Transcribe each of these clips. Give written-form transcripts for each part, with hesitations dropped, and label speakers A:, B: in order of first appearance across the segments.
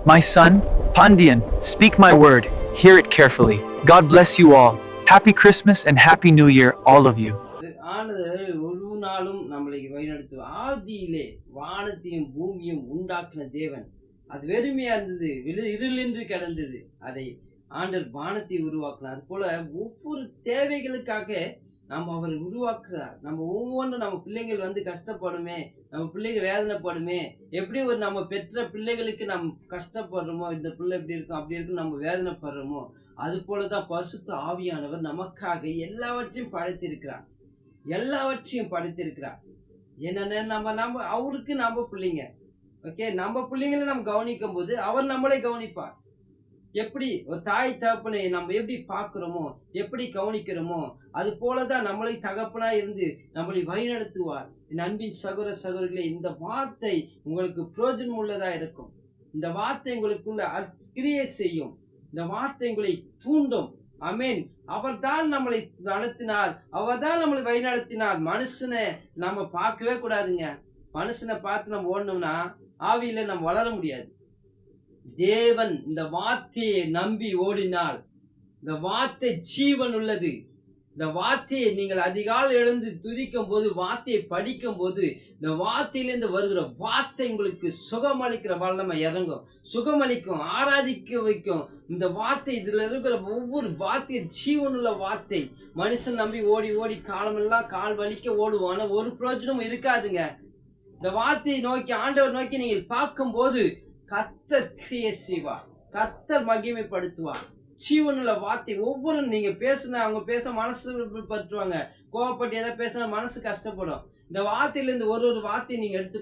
A: My son, Pandian, speak my word. Hear it carefully. God bless you all. Happy Christmas and Happy New Year, all of you.
B: ஆனது ஒரு நாளும் நம்மளை வழிநடத்தும். ஆதியிலே வானத்தையும் பூமியும் உண்டாக்கின தேவன். அது வெறுமையா இருந்தது, இருளின்றி கிடந்தது. அதை ஆண்டவர் வானத்தை உருவாக்கினார். அது போல ஒவ்வொரு தேவைகளுக்காக நம்ம அவர் உருவாக்குறார். நம்ம ஒவ்வொன்றும் நம்ம பிள்ளைங்கள் கஷ்டப்படுமே, நம்ம பிள்ளைங்க வேதனைப்படுமே, எப்படி ஒரு நம்ம பெற்ற பிள்ளைகளுக்கு நம்ம கஷ்டப்படுறோமோ, இந்த பிள்ளை இப்படி இருக்கும் அப்படி இருக்கும் நம்ம வேதனைப்படுறோமோ, அது போலதான் பரிசுத்த ஆவியானவர் நமக்காக எல்லாவற்றையும் படைத்திருக்கிறார். எல்லாவற்றையும் படைத்திருக்கிறார். என்னென்ன நம்ம அவருக்கு நம்ம பிள்ளைங்க. ஓகே, நம்ம பிள்ளைங்களை நம்ம கவனிக்கும் போது அவர் நம்மளை கவனிப்பார். எப்படி ஒரு தாய் தகப்பனை நம்ம எப்படி பார்க்கிறோமோ, எப்படி கவனிக்கிறோமோ, அது போலதான் நம்மளை தகப்பனா இருந்து நம்மளை வழிநடத்துவார். என் அன்பின் சகோதர சகோதரிகளே, இந்த வார்த்தை உங்களுக்கு பிரயோஜனம் உள்ளதா இருக்கும். இந்த வார்த்தை உங்களுக்குள்ள கிரியை செய்யும். இந்த வார்த்தை உங்களை தூண்டும். ஆமென். அவர் தான் நம்மளை நடத்தினார், அவர் தான் நம்மளை வழிநடத்தினார். மனுஷனை நம்ம பார்க்கவே கூடாதுங்க. மனுஷனை பார்த்து நம்ம ஓடணும்னா ஆவியில நம்ம வளர முடியாது. தேவன் இந்த வார்த்தையை நம்பி ஓடினால், இந்த வார்த்தை ஜீவன் உள்ளது. இந்த வார்த்தையை நீங்கள் அதிகாலை எழுந்து துதிக்கும் போது, வார்த்தையை படிக்கும் போது, இந்த வார்த்தையிலிருந்து வருகிற வார்த்தை உங்களுக்கு சுகமளிக்கிற வல்லமை இறங்கும், சுகமளிக்கும், ஆராதிக்க வைக்கும். இந்த வார்த்தை, இதுல இருக்கிற ஒவ்வொரு வார்த்தையும் ஜீவனுள்ள வார்த்தை. மனுஷன் நம்பி ஓடி ஓடி காலமெல்லாம் கால் வலிக்க ஓடுவான ஒரு பிரயோஜனமும் இருக்காதுங்க. இந்த வார்த்தையை நோக்கி, ஆண்டவர் நோக்கி நீங்கள் பார்க்கும் போது கர்த்தர் கிரியை செய்வார், கர்த்தர் மகிமைப்படுத்துவார். ஜீவனுள்ள வார்த்தை ஒவ்வொரு நீங்க பேசுன, அவங்க பேச மனசு பற்றுவாங்க. கோவப்பட்டு எதாவது பேசினா மனசு கஷ்டப்படும். இந்த வார்த்தையிலேருந்து ஒரு வார்த்தையை நீங்க எடுத்து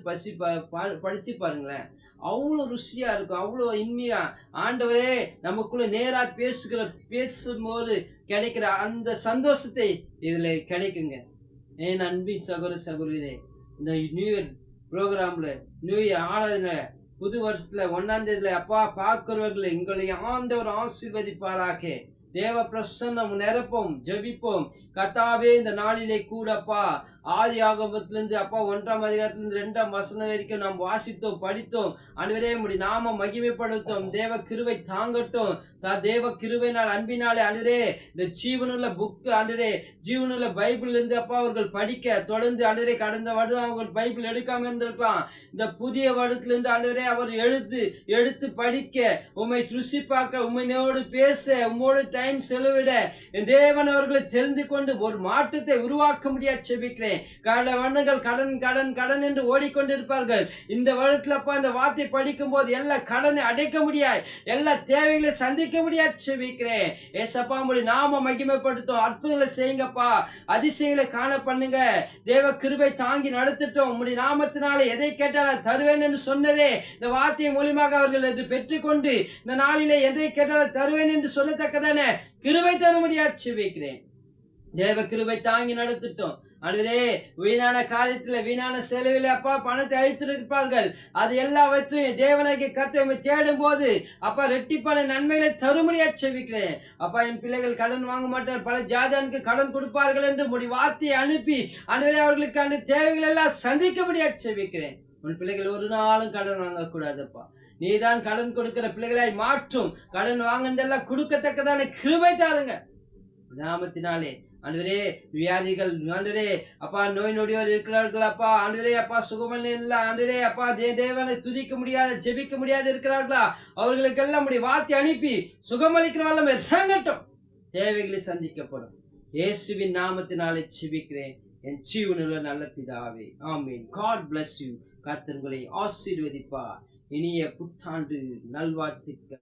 B: படிச்சு பாருங்களேன். அவ்வளோ ருசியா இருக்கும், அவ்வளோ இனிமையா. ஆண்டவரே நமக்குள்ள நேரா பேசும்போது கிடைக்கிற அந்த சந்தோஷத்தை இதுல கிடைக்குங்க. என் அன்பின் சகோதர சகோதரிகளே, இந்த நியூ இயர் ப்ரோக்ராம்ல, நியூ இயர் ஆராதனை, புது வருஷத்துல 1ஆம் தேதியில அப்பா பார்க்கிறவர்களை எங்களை ஆண்டவர் ஆசீர்வதிப்பாராக. தேவ பிரசன்னம் நிரப்போம். ஜெபிப்போம். கர்த்தாவே, இந்த நாளிலே கூடப்பா ஆதி ஆகமத்திலிருந்து அப்பா 1ஆம் அதிகாரத்திலிருந்து 2ஆம் வசனம் வரைக்கும் நாம் வாசித்தோம், படித்தோம். ஆண்டவரே, உம்முடைய நாம மகிமைப்படுத்தும். தேவ கிருபை தாங்கட்டும். தேவ கிருபையினால், அன்பினாலே ஆண்டவரே, இந்த ஜீவனுள்ள புக்கு ஆண்டவரே, ஜீவனுள்ள பைபிள் இருந்து அப்பா அவர்கள் படிக்க தொடர்ந்து ஆண்டவரே, கடந்த வருடம் அவங்க பைபிள் எடுக்காம இருந்திருக்கலாம். இந்த புதிய வருடத்திலிருந்து ஆண்டவரே அவர் எடுத்து படிக்க, உம்மை ருசி பார்க்க, உம்மையோடு பேச, உம்மோடு டைம் செலவிட என் தேவன் அவர்களை தெரிந்து கொண்டு ஒரு மாற்றத்தை உருவாக்க முடியாது செபிக்கிறேன். கடந்த வருடங்கள் கடன் கடன் கடன் என்று ஓடிக்கொண்டிருப்பார்கள். இந்த வருடத்துல அப்பா இந்த வார்த்தை படிக்கும் போது எல்லா கடனை அடைக்க முடியாது, எல்லா தேவைகளை சந்திக்க முடியாது செபிக்கிறேன். ஏசப்பா, உம்முடைய நாம மகிமைப்படுத்தும். அற்புதங்களை செய்யுங்கப்பா, அதிசயங்களை காண பண்ணுங்க. தேவ கிருபை தாங்கி நடத்திட்டோம். உம்முடைய நாமத்தினாலே எதை கேட்டால் தருவேன் என்று சொன்னதே, இந்த வார்த்தை மூலியமாக அவர்கள் அது பெற்றுக்கொண்டு இந்த நாளிலே எதை கேட்டால் தருவேன் என்று சொல்லத்தக்கதான கிருபை தர முடியாது செபிக்கிறேன். தேவ கிருபை தாங்கி நடத்திட்டோம். ஆண்டவரே, வீணான காரியத்துல, வீணான செலவில் அப்பா பணத்தை அழித்திருப்பார்கள். அது எல்லாவற்றையும் தேவனாகிய கர்த்தரை தேடும் போது அப்பா ரெட்டிப்பான நன்மைகளை தரும்படியா செபிக்கிறேன். அப்பா, என் பிள்ளைகள் கடன் வாங்க மாட்டார், பல ஜாதியானுக்கு கடன் கொடுப்பார்கள் என்று உம்முடைய வார்த்தையை அனுப்பி ஆண்டவரே அவர்களுக்கு அந்த தேவைகள் எல்லாம் சந்திக்கபடியா செபிக்கிறேன். உன் பிள்ளைகள் ஒரு நாளும் கடன் வாங்கக்கூடாதுப்பா. நீதான் கடன் கொடுக்கிற பிள்ளைகளாய் மாற்றும். கடன் வாங்கினதெல்லாம் கொடுக்கத்தக்கதான கிருபை தாருங்க நாமத்தினாலே. ஆண்டவரே, வியாதிகள் ஆண்டவரே அப்பா, நோய் நொடியோர் இருக்கிறார்கள் அப்பா, ஆண்டவரே அப்பா சுகமல்ல இல்லை ஆண்டவரே அப்பா, தேவனை துதிக்க முடியாத, ஜெபிக்க முடியாது இருக்கிறார்களா, அவர்களுக்கெல்லாம் உடைய வார்த்தை அனுப்பி சுகமளிக்கிற வல்லமை இறங்கட்டும். தேவைகளை சந்திக்கப்படும். இயேசுவின் நாமத்தினாலே ஜெபிக்கிறேன் என் ஜீவனுள்ள நல்ல பிதாவே, ஆமீன். God bless you. கர்த்தர் உங்களை ஆசீர்வதிப்பார். இனிய புத்தாண்டு நல்வாழ்த்துக்கள்.